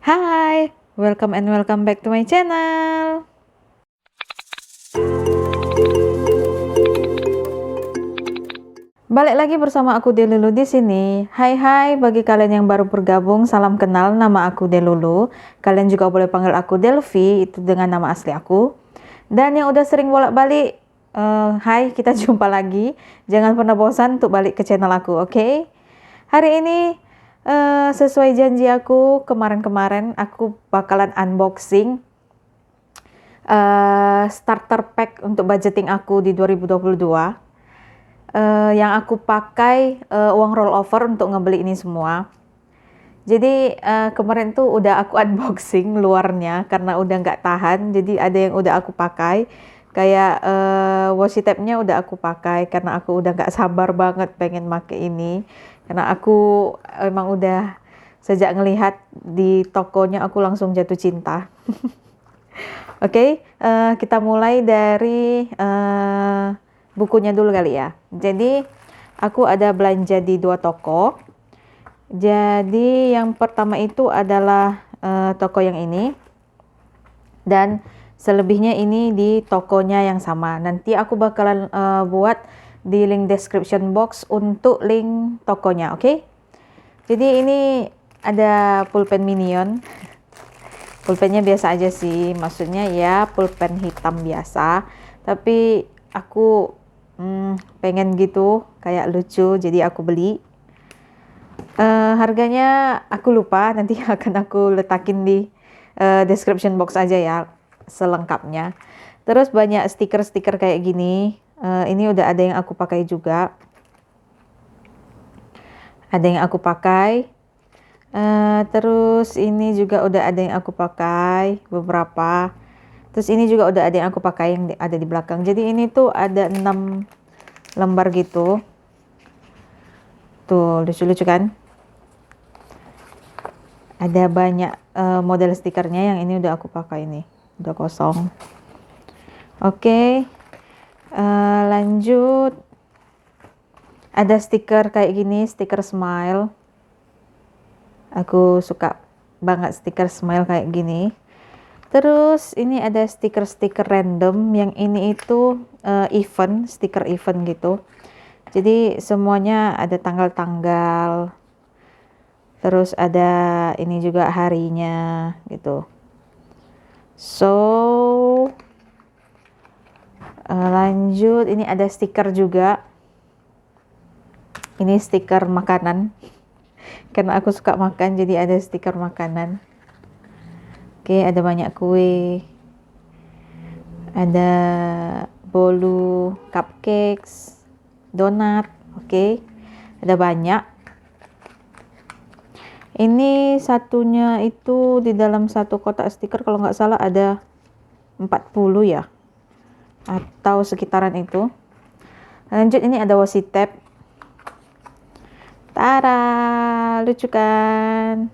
Hai, welcome and welcome back to my channel. Balik lagi bersama aku Delulu di sini. Hai bagi kalian yang baru bergabung, salam kenal, nama aku Delulu. Kalian juga boleh panggil aku Delvi, itu dengan nama asli aku. Dan yang udah sering bolak-balik, hai, kita jumpa lagi. Jangan pernah bosan untuk balik ke channel aku, oke? Hari ini sesuai janji aku kemarin-kemarin, aku bakalan unboxing starter pack untuk budgeting aku di 2022. Yang aku pakai uang rollover untuk ngebeli ini semua. Jadi kemarin tuh udah aku unboxing luarnya karena udah nggak tahan. Jadi ada yang udah aku pakai. Kayak washi tape-nya udah aku pakai karena aku udah nggak sabar banget pengen make ini. Karena aku emang udah sejak ngelihat di tokonya aku langsung jatuh cinta. Oke, kita mulai dari bukunya dulu kali ya. Jadi aku ada belanja di 2 toko. Jadi yang pertama itu adalah toko yang ini, dan selebihnya ini di tokonya yang sama. Nanti aku bakalan buat di link description box untuk link tokonya, oke? Jadi ini ada pulpen Minion. Pulpennya biasa aja sih, maksudnya ya pulpen hitam biasa, tapi aku pengen gitu kayak lucu, jadi aku beli. Harganya aku lupa, nanti akan aku letakin di description box aja ya selengkapnya. Terus banyak stiker-stiker kayak gini. Ini udah ada yang aku pakai juga, ada yang aku pakai. Terus ini juga udah ada yang aku pakai beberapa. Terus ini juga udah ada yang aku pakai yang ada di belakang. Jadi ini tuh ada 6 lembar gitu. Tuh lucu-lucu kan? Ada banyak model stikernya. Yang ini udah aku pakai, ini udah kosong. Oke, lanjut. Ada stiker kayak gini, stiker smile. Aku suka banget stiker smile kayak gini. Terus ini ada stiker-stiker random. Yang ini itu event, stiker event gitu. Jadi semuanya ada tanggal-tanggal. Terus ada ini juga harinya gitu. So lanjut, ini ada stiker juga. Ini stiker makanan. Karena aku suka makan, jadi ada stiker makanan. Oke, ada banyak kue. Ada bolu, cupcakes, donat. Oke, ada banyak. Ini satunya itu di dalam satu kotak stiker kalau nggak salah ada 40 ya, atau sekitaran itu. Lanjut, ini ada washi tape. Tara, lucu kan?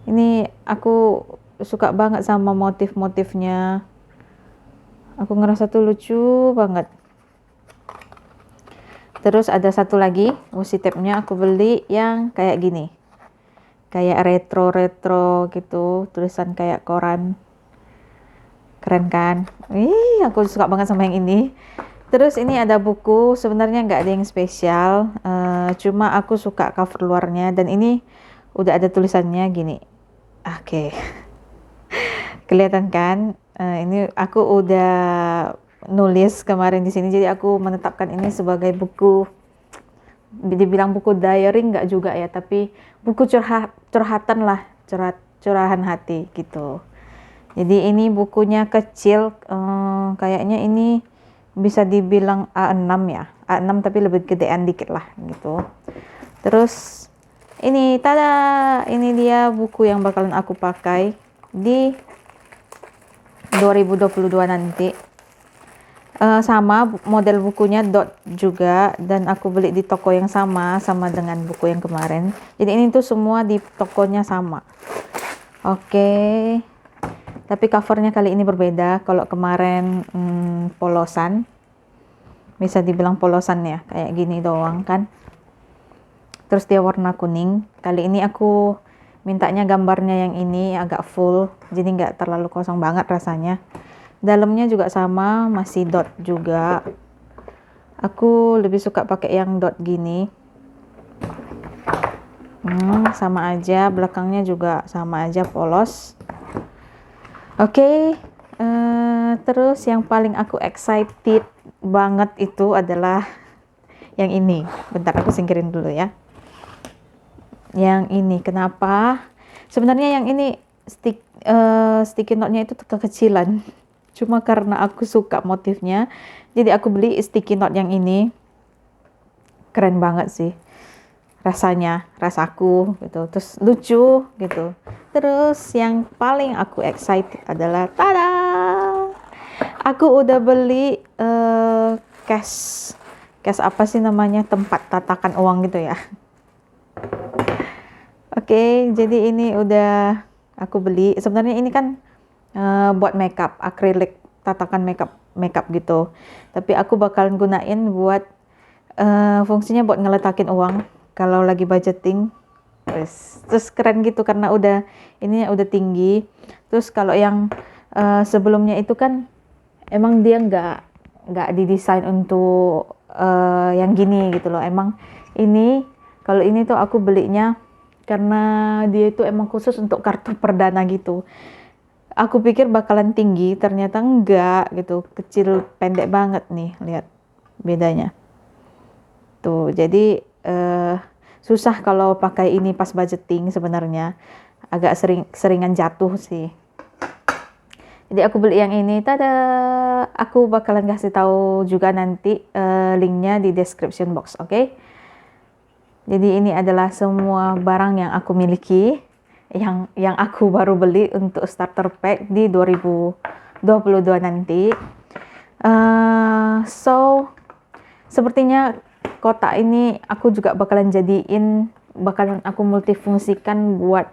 Ini aku suka banget sama motif-motifnya. Aku ngerasa tuh lucu banget. Terus ada satu lagi washi tape-nya aku beli yang kayak gini. Kayak retro-retro gitu, tulisan kayak koran. Keren kan? Aku suka banget sama yang ini. Terus ini ada buku, sebenarnya nggak ada yang spesial, cuma aku suka cover luarnya, dan ini udah ada tulisannya gini. Oke. Kelihatan kan? Ini aku udah nulis kemarin di sini, jadi aku menetapkan ini sebagai buku. Dibilang buku diary nggak juga ya, tapi buku curhatan lah, curahan hati gitu. Jadi ini bukunya kecil, kayaknya ini bisa dibilang A6 ya, A6 tapi lebih gedean dikit lah gitu. Terus ini, tada, ini dia buku yang bakalan aku pakai di 2022 nanti. Sama model bukunya dot juga, dan aku beli di toko yang sama dengan buku yang kemarin. Jadi ini tuh semua di tokonya sama. Oke. Tapi covernya kali ini berbeda. Kalau kemarin polosan, bisa dibilang polosan ya, kayak gini doang kan. Terus dia warna kuning. Kali ini aku mintanya gambarnya yang ini agak full, jadi nggak terlalu kosong banget rasanya. Dalamnya juga sama, masih dot juga. Aku lebih suka pakai yang dot gini. Sama aja, belakangnya juga sama aja polos. Oke, terus yang paling aku excited banget itu adalah yang ini. Bentar, aku singkirin dulu ya. Yang ini, kenapa? Sebenarnya yang ini sticky note-nya itu kekecilan. Cuma karena aku suka motifnya, jadi aku beli sticky note yang ini. Keren banget sih. Rasanya, rasaku gitu. Terus lucu gitu. Terus yang paling aku excited adalah tada! Aku udah beli cash apa sih namanya, tempat tatakan uang gitu ya. Oke, jadi ini udah aku beli. Sebenarnya ini kan buat makeup, akrilik, tatakan makeup gitu. Tapi aku bakalan gunain buat fungsinya buat ngeletakin uang kalau lagi budgeting. Terus keren gitu karena ini udah tinggi. Terus kalau yang sebelumnya itu kan emang dia nggak didesain untuk yang gini gitu loh. Emang kalau ini tuh aku belinya karena dia itu emang khusus untuk kartu perdana gitu. Aku pikir bakalan tinggi, ternyata enggak gitu, kecil pendek banget nih, lihat bedanya. Tuh, jadi susah kalau pakai ini pas budgeting sebenarnya, agak seringan jatuh sih. Jadi aku beli yang ini, tada. Aku bakalan kasih tahu juga nanti linknya di description box, oke? Jadi ini adalah semua barang yang aku miliki, yang aku baru beli untuk starter pack di 2022 nanti. So sepertinya kotak ini aku juga bakalan aku multifungsikan buat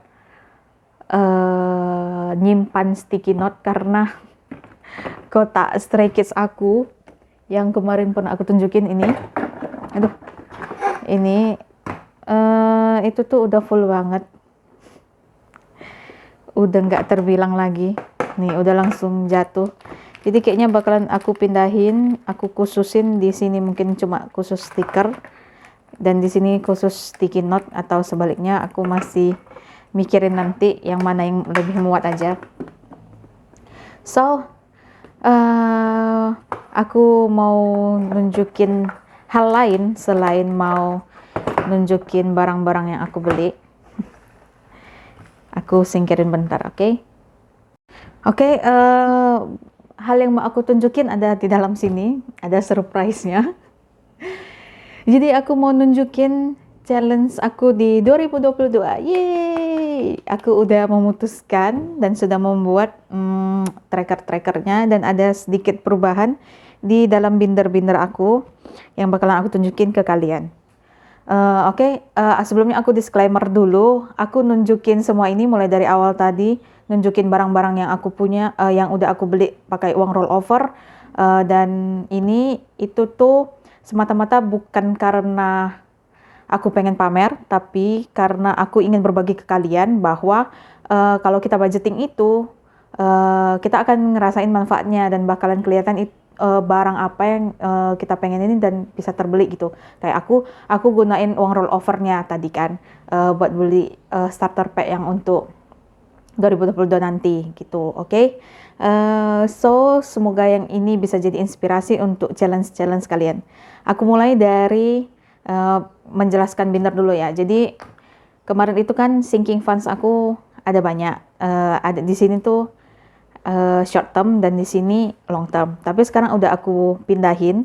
nyimpan sticky note, karena kotak Stray Kids aku yang kemarin pernah aku tunjukin ini, itu tuh udah full banget, udah nggak terbilang lagi nih, udah langsung jatuh. Jadi kayaknya bakalan aku pindahin, aku khususin di sini mungkin cuma khusus stiker dan di sini khusus sticky note, atau sebaliknya, aku masih mikirin nanti yang mana yang lebih muat aja. So aku mau nunjukin hal lain selain mau nunjukin barang-barang yang aku beli. Aku singkirin bentar, oke? Oke, hal yang mau aku tunjukin ada di dalam sini, ada surprise-nya. Jadi aku mau nunjukin challenge aku di 2022. Yeay! Aku udah memutuskan dan sudah membuat tracker-trackernya, dan ada sedikit perubahan di dalam binder-binder aku yang bakalan aku tunjukin ke kalian. Oke, sebelumnya aku disclaimer dulu, aku nunjukin semua ini mulai dari awal tadi, nunjukin barang-barang yang aku punya, yang udah aku beli pakai uang rollover, dan itu tuh semata-mata bukan karena aku pengen pamer, tapi karena aku ingin berbagi ke kalian bahwa kalau kita budgeting itu, kita akan ngerasain manfaatnya dan bakalan kelihatan barang apa yang kita pengen ini dan bisa terbeli gitu. Kayak aku gunain uang rollovernya tadi kan, buat beli starter pack yang untuk 2022 nanti gitu, oke? So semoga yang ini bisa jadi inspirasi untuk challenge kalian. Aku mulai dari menjelaskan binder dulu ya. Jadi kemarin itu kan sinking funds aku ada banyak, ada di sini tuh short term dan di sini long term. Tapi sekarang udah aku pindahin.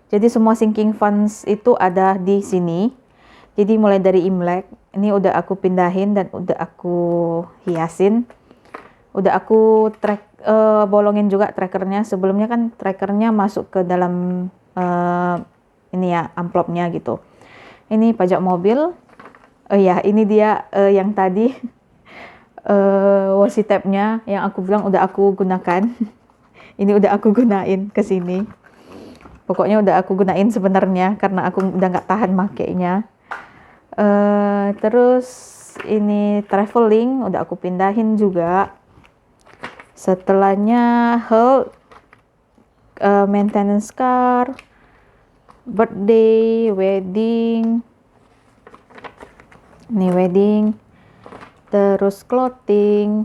Jadi semua sinking funds itu ada di sini. Jadi mulai dari Imlek ini udah aku pindahin dan udah aku hiasin. Udah aku bolongin juga trackernya. Sebelumnya kan trackernya masuk ke dalam ini ya, amplopnya gitu. Ini pajak mobil. Oh ya, ini dia yang tadi washi tape-nya yang aku bilang udah aku gunakan. Ini udah aku gunain ke sini. Pokoknya udah aku gunain sebenarnya karena aku udah nggak tahan makainya. Terus ini traveling udah aku pindahin juga. Setelahnya health, maintenance car, birthday, wedding, ini wedding, terus clothing,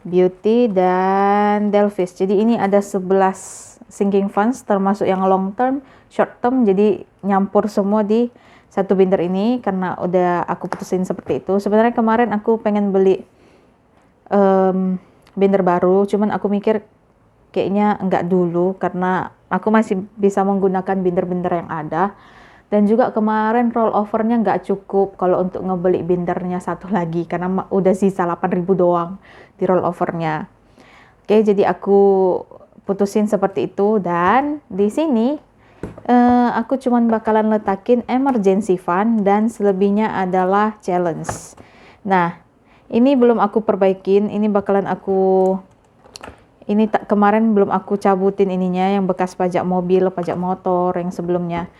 beauty, dan Delphis. Jadi ini ada 11 sinking funds termasuk yang long term, short term, jadi nyampur semua di satu binder ini karena udah aku putusin seperti itu. Sebenarnya kemarin aku pengen beli binder baru, cuman aku mikir kayaknya enggak dulu karena aku masih bisa menggunakan binder-binder yang ada. Dan juga kemarin roll overnya nggak cukup kalau untuk ngebeli bindernya satu lagi karena udah sisa 8.000 doang di roll overnya. Oke, jadi aku putusin seperti itu. Dan di sini aku cuman bakalan letakin emergency fund dan selebihnya adalah challenge. Nah, ini belum aku perbaikin, ini bakalan aku kemarin belum aku cabutin ininya yang bekas pajak mobil, pajak motor yang sebelumnya.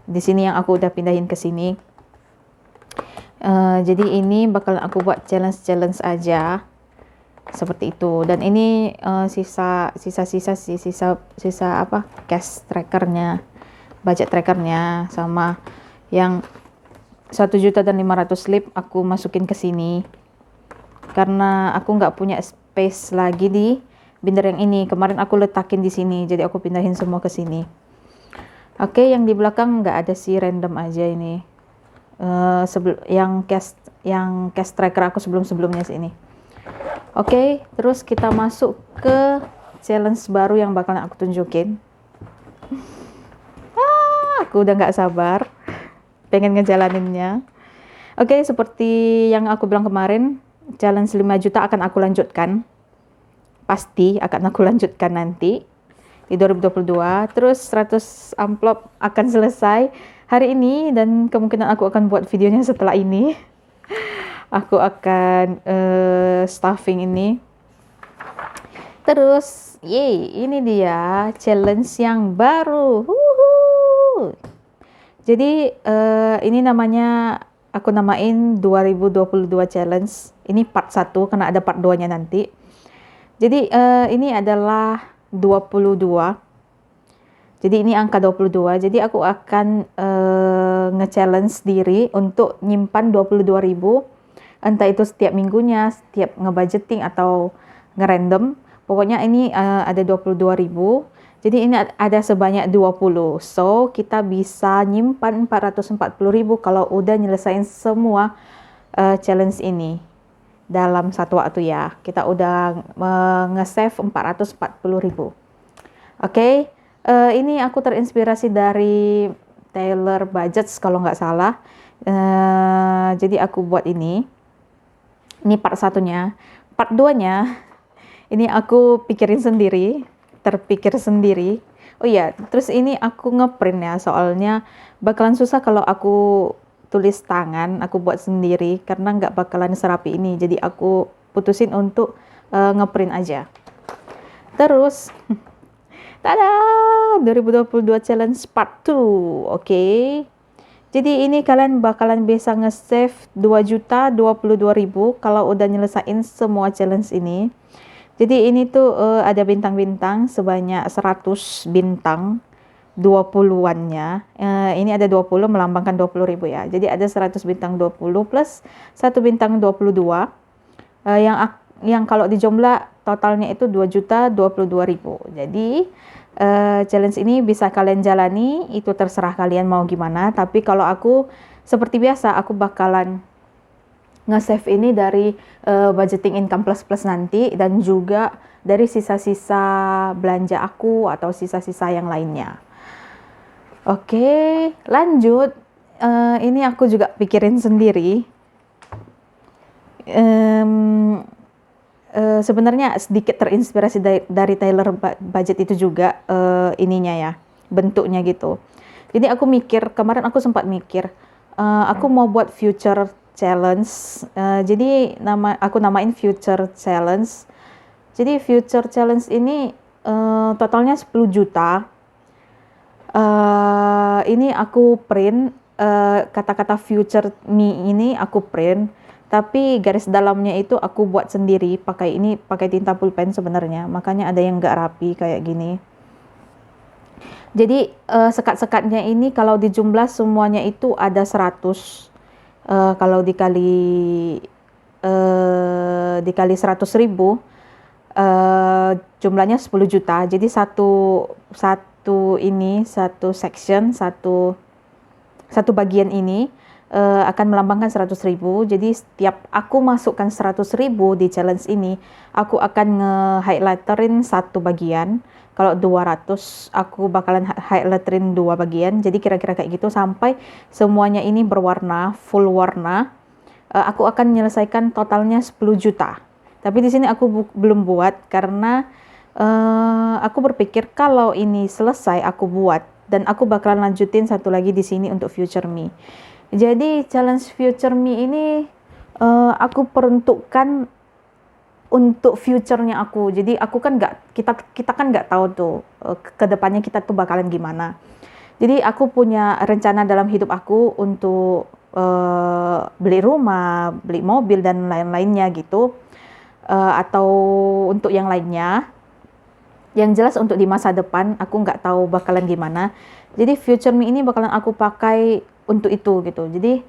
Di sini yang aku udah pindahin ke sini. Jadi ini bakalan aku buat challenge aja seperti itu. Dan ini sisa apa? Cash trackernya, budget trackernya, sama yang 1.500.000 slip aku masukin ke sini. Karena aku nggak punya space lagi di binder yang ini. Kemarin aku letakin di sini, jadi aku pindahin semua ke sini. Oke, yang di belakang nggak ada sih, random aja ini. Yang cash tracker aku sebelumnya sini. Oke, terus kita masuk ke challenge baru yang bakalan aku tunjukin. Aku udah nggak sabar, pengen ngejalaninnya. Oke, seperti yang aku bilang kemarin, challenge 5 juta akan aku lanjutkan. Pasti akan aku lanjutkan nanti di 2022. Terus 100 amplop akan selesai hari ini dan kemungkinan aku akan buat videonya setelah ini. Aku akan stuffing ini. Terus, ini dia challenge yang baru. Jadi ini namanya, aku namain 2022 challenge. Ini part 1 karena ada part 2-nya nanti. Jadi ini adalah 22. Jadi ini angka 22. Jadi aku akan nge-challenge diri untuk nyimpan 22.000. Entah itu setiap minggunya, setiap ngebudgeting atau ngerandom. Pokoknya ini ada 22.000. Jadi ini ada sebanyak 20. So, kita bisa nyimpan 440.000 kalau udah nyelesain semua challenge ini. Dalam satu waktu ya, kita udah nge-save 440.000. Oke, ini aku terinspirasi dari Taylor Budgets kalau nggak salah. Jadi aku buat ini part 1-nya. Part 2-nya, ini aku pikirin sendiri, terpikir sendiri. Oh iya, terus ini aku ngeprint ya, soalnya bakalan susah kalau aku tulis tangan, aku buat sendiri karena nggak bakalan serapi ini. Jadi aku putusin untuk ngeprint aja. Terus, tada, 2022 challenge part 2. Oke. Jadi ini kalian bakalan bisa nge-save 2.022.000 kalau udah nyelesain semua challenge ini. Jadi ini tuh ada bintang-bintang sebanyak 100 bintang. 20-annya, ini ada 20 melambangkan 20.000 ya. Jadi ada 100 bintang 20 plus 1 bintang 22. Yang kalau dijumlah totalnya itu 2.022.000. Jadi challenge ini bisa kalian jalani, itu terserah kalian mau gimana. Tapi kalau aku seperti biasa, aku bakalan nge-save ini dari budgeting income plus nanti dan juga dari sisa-sisa belanja aku atau sisa-sisa yang lainnya. Oke, lanjut. Ini aku juga pikirin sendiri. Sebenarnya sedikit terinspirasi dari Taylor Budget itu juga ininya ya, bentuknya gitu. Jadi aku mikir, kemarin aku sempat mikir, aku mau buat future challenge. Jadi aku namain future challenge. Jadi future challenge ini totalnya 10 juta. Ini aku print kata-kata future me ini aku print. Tapi garis dalamnya itu aku buat sendiri, pakai tinta pulpen sebenarnya, makanya ada yang nggak rapi kayak gini. Jadi sekat-sekatnya ini kalau dijumlah semuanya itu ada 100. Kalau dikali 100.000, jumlahnya 10 juta. Jadi satu section, satu bagian ini akan melambangkan 100.000. Jadi setiap aku masukkan 100.000 di challenge ini, aku akan nge-highlighterin satu bagian. Kalau 200, aku bakalan highlighterin 2 bagian. Jadi kira-kira kayak gitu sampai semuanya ini berwarna, full warna. Aku akan menyelesaikan totalnya 10 juta. Tapi di sini aku belum buat karena aku berpikir kalau ini selesai aku buat, dan aku bakalan lanjutin satu lagi di sini untuk Future Me. Jadi challenge Future Me ini aku peruntukkan untuk future-nya aku. Jadi aku kan kita kan nggak tahu tuh kedepannya kita tuh bakalan gimana. Jadi aku punya rencana dalam hidup aku untuk beli rumah, beli mobil dan lain-lainnya gitu, atau untuk yang lainnya. Yang jelas untuk di masa depan aku nggak tahu bakalan gimana. Jadi Future Me ini bakalan aku pakai untuk itu gitu. Jadi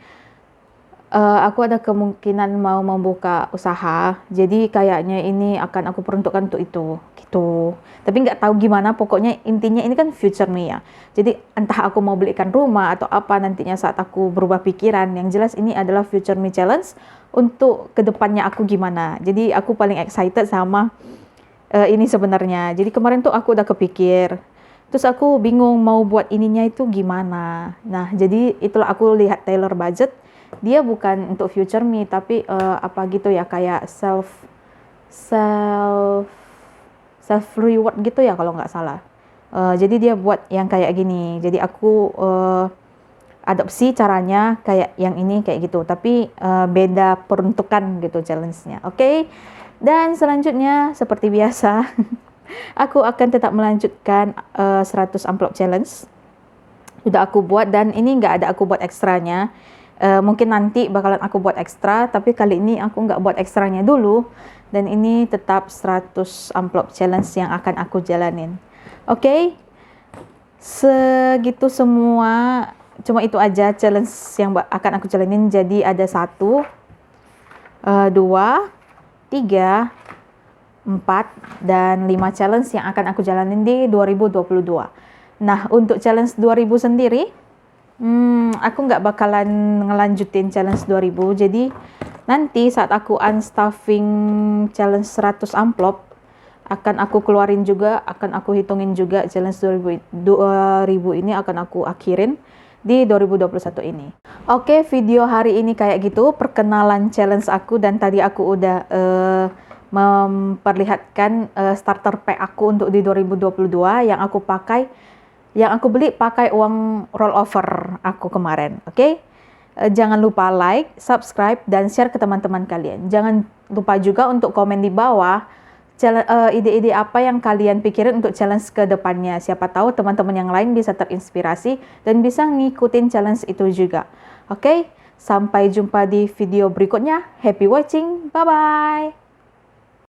aku ada kemungkinan mau membuka usaha, jadi kayaknya ini akan aku peruntukkan untuk itu gitu. Tapi nggak tahu gimana, pokoknya intinya ini kan Future Me ya. Jadi entah aku mau belikan rumah atau apa nantinya saat aku berubah pikiran, yang jelas ini adalah Future Me Challenge untuk kedepannya aku gimana. Jadi aku paling excited sama ini sebenarnya. Jadi kemarin tuh aku udah kepikir, terus aku bingung mau buat ininya itu gimana. Nah jadi itulah aku lihat Taylor Budget. Dia bukan untuk Future Me, tapi apa gitu ya, kayak self reward gitu ya kalau nggak salah. Jadi dia buat yang kayak gini. Jadi aku adopsi caranya kayak yang ini kayak gitu, tapi beda peruntukan gitu challenge-nya. Oke. Dan selanjutnya seperti biasa aku akan tetap melanjutkan 100 amplop challenge. Sudah aku buat, dan ini nggak ada aku buat ekstranya. Mungkin nanti bakalan aku buat ekstra, tapi kali ini aku nggak buat ekstranya dulu, dan ini tetap 100 amplop challenge yang akan aku jalanin. Oke, segitu semua, cuma itu aja challenge yang akan aku jalanin. Jadi ada 1, 2, 3, 4, dan 5 challenge yang akan aku jalanin di 2022. Nah, untuk challenge 2000 sendiri, aku nggak bakalan ngelanjutin challenge 2000. Jadi nanti saat aku unstuffing challenge 100 amplop, akan aku keluarin juga, akan aku hitungin juga challenge 2000 ini akan aku akhirin di 2021 ini. Oke, video hari ini kayak gitu, perkenalan challenge aku, dan tadi aku udah memperlihatkan starter pack aku untuk di 2022 yang aku beli pakai uang rollover aku kemarin. Oke? Jangan lupa like, subscribe, dan share ke teman-teman kalian. Jangan lupa juga untuk komen di bawah ide-ide apa yang kalian pikirin untuk challenge ke depannya. Siapa tahu teman-teman yang lain bisa terinspirasi dan bisa ngikutin challenge itu juga. Oke? Sampai jumpa di video berikutnya. Happy watching. Bye-bye.